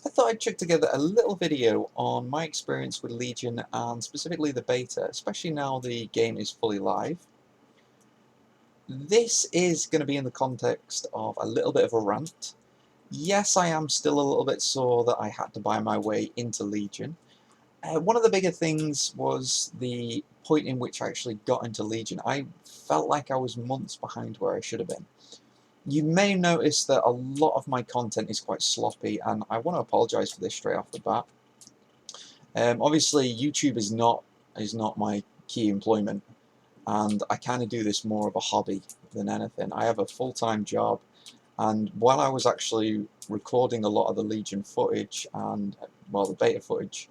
I thought I'd chuck together a little video on my experience with Legion and specifically the beta, especially now the game is fully live. This is going to be in the context of a little bit of a rant. Yes, I am still a little bit sore that I had to buy my way into Legion. One of the bigger things was the point in which I actually got into Legion. I felt like I was months behind where I should have been. You may notice that a lot of my content is quite sloppy, and I want to apologise for this straight off the bat. Obviously, YouTube is not my key employment, and I kind of do this more of a hobby than anything. I have a full-time job, and while I was actually recording a lot of the Legion footage and, well, the beta footage,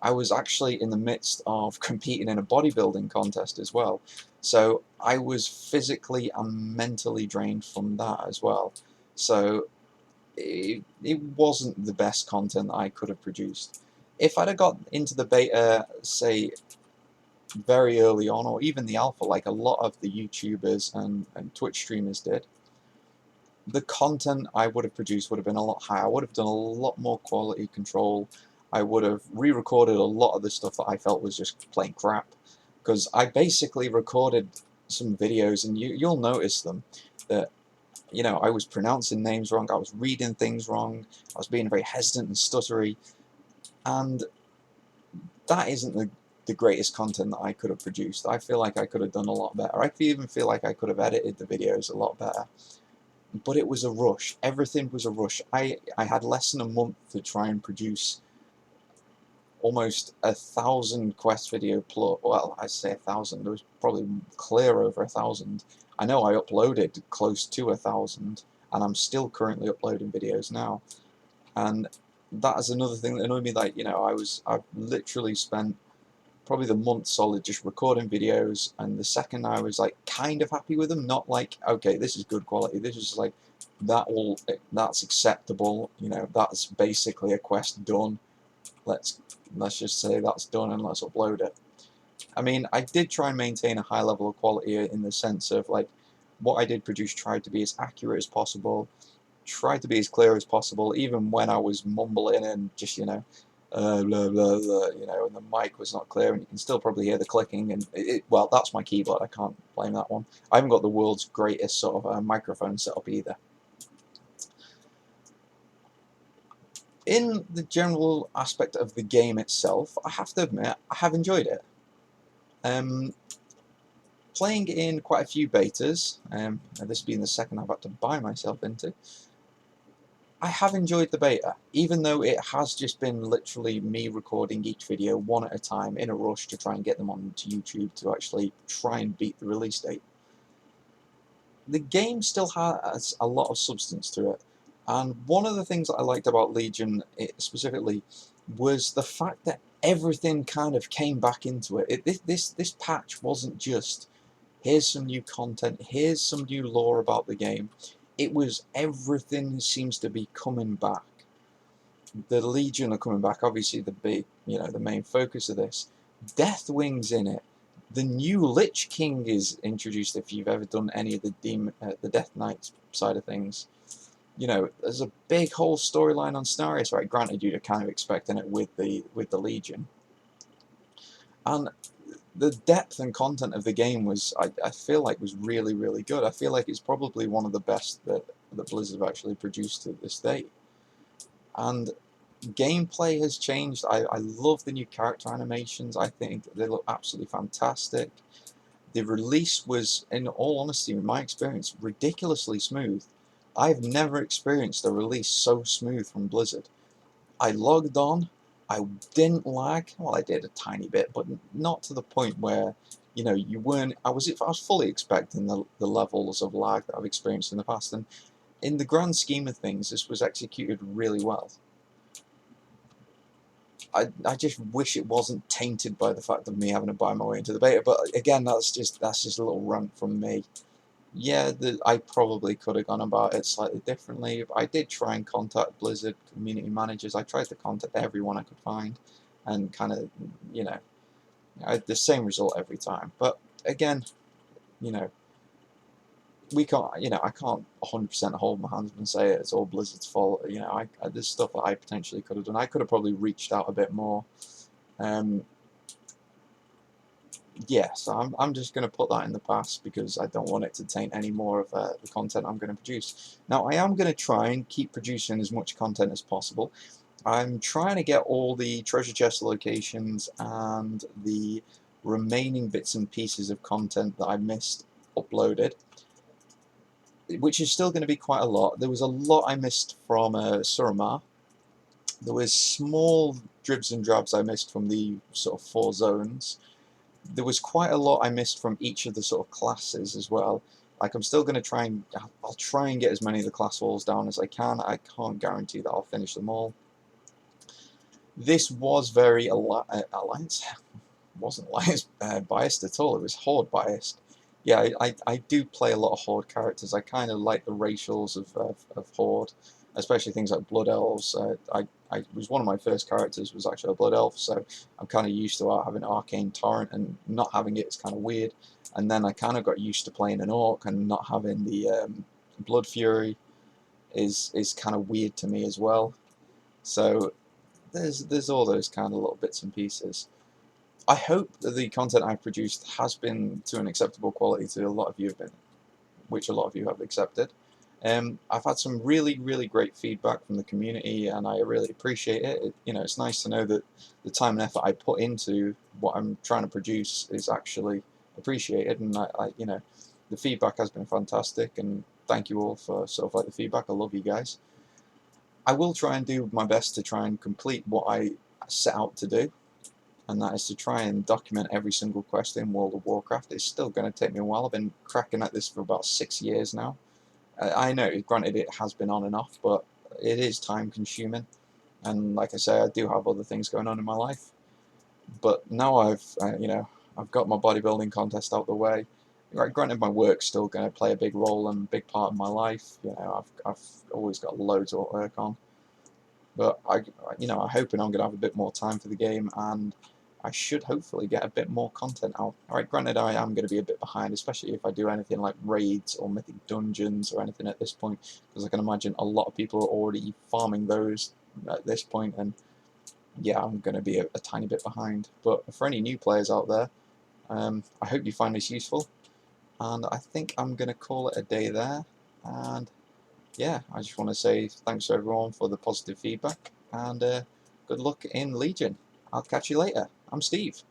I was actually in the midst of competing in a bodybuilding contest as well. So I was physically and mentally drained from that as well. So it wasn't the best content that I could have produced. If I'd have got into the beta, say, very early on, or even the alpha, like a lot of the YouTubers and Twitch streamers did, the content I would have produced would have been a lot higher. I would have done a lot more quality control. I would have re-recorded a lot of the stuff that I felt was just plain crap, because I basically recorded some videos, and you'll notice them, that I was pronouncing names wrong, I was reading things wrong, I was being very hesitant and stuttery, and that isn't the greatest content that I could have produced. I feel like I could have done a lot better. I even feel like I could have edited the videos a lot better. But it was a rush. Everything was a rush. I had less than a month to try and produce almost 1,000 quest video plus. Well, I say 1,000. There was probably clear over 1,000. I know I uploaded close to 1,000, and I'm still currently uploading videos now. And that is another thing that annoyed me. Like, I've literally spent probably the month solid just recording videos, and the second I was like kind of happy with them, not like, okay, this is good quality, this is like that's acceptable, that's basically a quest done, let's just say that's done and let's upload it. I mean, I did try and maintain a high level of quality in the sense of, like, what I did produce tried to be as accurate as possible, tried to be as clear as possible, even when I was mumbling and just, blah, blah, blah, and the mic was not clear, and you can still probably hear the clicking, and well, that's my keyboard, I can't blame that one. I haven't got the world's greatest sort of microphone setup either. In the general aspect of the game itself, I have to admit, I have enjoyed it. Playing in quite a few betas, this being the second I've had to buy myself into, I have enjoyed the beta, even though it has just been literally me recording each video one at a time in a rush to try and get them onto YouTube to actually try and beat the release date. The game still has a lot of substance to it, and one of the things that I liked about Legion specifically was the fact that everything kind of came back into it. This patch wasn't just, here's some new content, here's some new lore about the game. It was everything seems to be coming back. The Legion are coming back, obviously the big, the main focus of this. Deathwing's in it. The new Lich King is introduced, if you've ever done any of the Death Knight side of things. There's a big whole storyline on Cenarius, right? Granted, you'd kind of expecting it with the Legion. And the depth and content of the game was, I feel like, was really, really good. I feel like it's probably one of the best that Blizzard have actually produced to this date. And gameplay has changed. I love the new character animations. I think they look absolutely fantastic. The release was, in all honesty, in my experience, ridiculously smooth. I've never experienced a release so smooth from Blizzard. I logged on, I didn't lag. Well, I did a tiny bit, but not to the point where, you weren't. I was fully expecting the levels of lag that I've experienced in the past, and in the grand scheme of things, this was executed really well. I just wish it wasn't tainted by the fact of me having to buy my way into the beta. But again, that's just a little rant from me. Yeah, I probably could have gone about it slightly differently. I did try and contact Blizzard community managers. I tried to contact everyone I could find, and kind of, I had the same result every time. But again, we can't, you know, I can't 100% hold my hands up and say it's all Blizzard's fault. You know, there's stuff that I potentially could have done. I could have probably reached out a bit more. Um, yeah, so I'm just going to put that in the past because I don't want it to taint any more of the content I'm going to produce. Now, I am going to try and keep producing as much content as possible. I'm trying to get all the treasure chest locations and the remaining bits and pieces of content that I missed uploaded, which is still going to be quite a lot. There was a lot I missed from Suramar. There was small dribs and drabs I missed from the sort of 4 zones. There was quite a lot I missed from each of the sort of classes as well. Like, I'm still going to try and, I'll try and get as many of the class walls down as I can. I can't guarantee that I'll finish them all. This was very Alliance, wasn't Alliance biased at all, it was Horde biased. Yeah, I do play a lot of Horde characters. I kind of like the racials of Horde, especially things like Blood Elves. I was one of my first characters was actually a Blood Elf, so I'm kind of used to having Arcane Torrent, and not having it is kind of weird. And then I kind of got used to playing an Orc, and not having the Blood Fury is kind of weird to me as well. So there's all those kind of little bits and pieces. I hope that the content I've produced has been to an acceptable quality to a lot of you, which a lot of you have accepted. I've had some really, really great feedback from the community, and I really appreciate it. You know, it's nice to know that the time and effort I put into what I'm trying to produce is actually appreciated, and you know, the feedback has been fantastic, and thank you all for sort of like the feedback. I love you guys. I will try and do my best to try and complete what I set out to do, and that is to try and document every single quest in World of Warcraft. It's still going to take me a while. I've been cracking at this for about 6 years now. I know, granted, it has been on and off, but it is time consuming. And like I say, I do have other things going on in my life. But now you know, I've got my bodybuilding contest out the way. Granted, my work's still going to play a big role and a big part of my life. You know, I've always got loads of work on. But you know, I'm hoping I'm going to have a bit more time for the game, and I should hopefully get a bit more content out. Alright, granted, I am going to be a bit behind, especially if I do anything like raids or mythic dungeons or anything at this point, because I can imagine a lot of people are already farming those at this point, and yeah, I'm going to be a tiny bit behind. But for any new players out there, I hope you find this useful, and I think I'm going to call it a day there. And yeah, I just want to say thanks to everyone for the positive feedback, and good luck in Legion. I'll catch you later. I'm Steve.